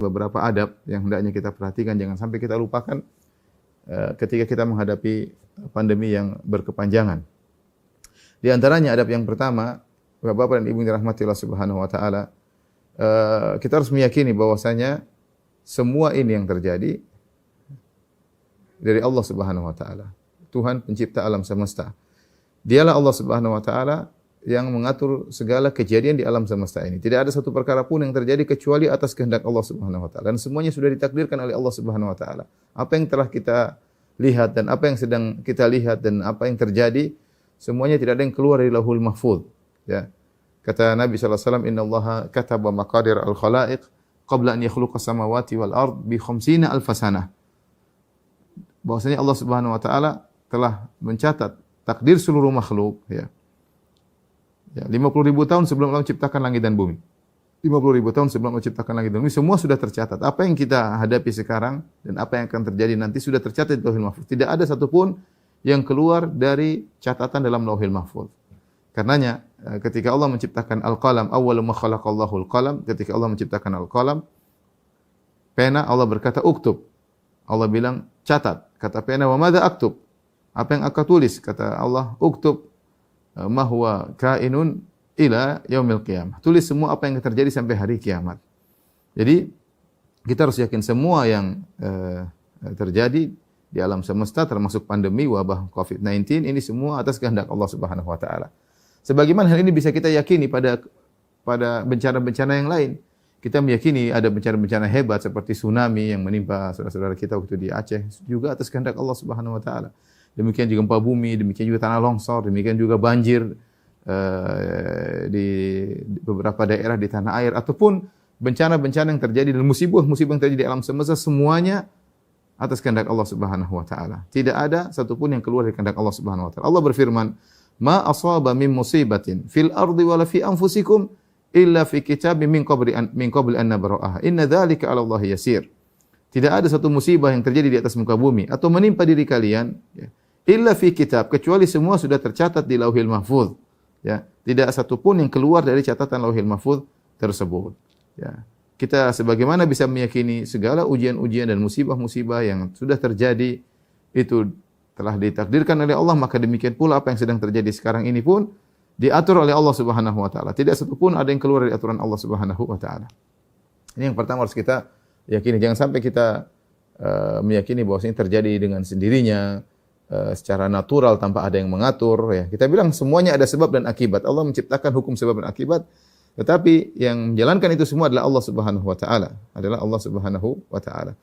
beberapa adab yang hendaknya kita perhatikan, jangan sampai kita lupakan ketika kita menghadapi pandemi yang berkepanjangan. Di antaranya adab yang pertama, Bapak dan Ibu yang dirahmati Allah Subhanahu wa taala, kita harus meyakini bahwasanya semua ini yang terjadi dari Allah Subhanahu wa taala. Tuhan pencipta alam semesta. Dialah Allah Subhanahu wa taala yang mengatur segala kejadian di alam semesta ini. Tidak ada satu perkara pun yang terjadi kecuali atas kehendak Allah Subhanahu wa taala. Dan semuanya sudah ditakdirkan oleh Allah Subhanahu wa taala. Apa yang telah kita lihat dan apa yang sedang kita lihat dan apa yang terjadi, semuanya tidak ada yang keluar dari Lauhul Mahfuz. Ya. Kata Nabi sallallahu alaihi wasallam, "Innallaha kataba maqadir al-khalaiq qabla an yakhluqa as-samawati wal ard bi 50 alf sanah." Bahwasanya Allah Subhanahu wa taala telah mencatat takdir seluruh makhluk, ya. 50.000 tahun sebelum Allah menciptakan langit dan bumi. 50.000 tahun sebelum Allah menciptakan langit dan bumi, semua sudah tercatat. Apa yang kita hadapi sekarang dan apa yang akan terjadi nanti sudah tercatat di Lauhul Mahfuz. Tidak ada satupun yang keluar dari catatan dalam Lauhul Mahfuz. Karenanya ketika Allah menciptakan al-qalam, awwalu ma khalaqallahu al-qalam, ketika Allah menciptakan al-qalam, pena, Allah berkata uktub. Allah bilang catat. Kata pena, wa madza aktub? Apa yang aku tulis? Kata Allah, uktub ma huwa kainun ila yaumil qiyamah. Tulis semua apa yang terjadi sampai hari kiamat. Jadi kita harus yakin semua yang terjadi di alam semesta termasuk pandemi wabah COVID-19 ini semua atas kehendak Allah Subhanahu wa taala. Sebagaimana hal ini bisa kita yakini pada bencana-bencana yang lain. Kita meyakini ada bencana-bencana hebat seperti tsunami yang menimpa saudara-saudara kita waktu di Aceh juga atas kehendak Allah Subhanahu wa taala. Demikian juga gempa bumi, demikian juga tanah longsor, demikian juga banjir di beberapa daerah di tanah air, ataupun bencana-bencana yang terjadi dan musibah-musibah yang terjadi di alam semesta, semuanya atas kehendak Allah Subhanahu wa taala. Tidak ada satupun yang keluar dari kehendak Allah Subhanahu wa taala. Allah berfirman, "Ma asaba min musibatin fil ardi wala fi anfusikum illa fi kitabim min qabli an nabra'aha. Inna dzalika 'ala Allah yasir." Tidak ada satu musibah yang terjadi di atas muka bumi atau menimpa diri kalian, ya, illa fi kitab, kecuali semua sudah tercatat di Lauhul Mahfuz. Ya, tidak satupun yang keluar dari catatan Lauhul Mahfuz tersebut. Ya. Kita sebagaimana bisa meyakini segala ujian-ujian dan musibah-musibah yang sudah terjadi itu telah ditakdirkan oleh Allah, maka demikian pula apa yang sedang terjadi sekarang ini pun diatur oleh Allah Subhanahu wa taala. Tidak satupun ada yang keluar dari aturan Allah Subhanahu wa taala. Ini yang pertama harus kita yakini. Jangan sampai kita meyakini bahwa ini terjadi dengan sendirinya, secara natural tanpa ada yang mengatur, ya. Kita bilang semuanya ada sebab dan akibat. Allah menciptakan hukum sebab dan akibat, tetapi yang menjalankan itu semua adalah Allah Subhanahu wa taala, adalah Allah Subhanahu wa taala.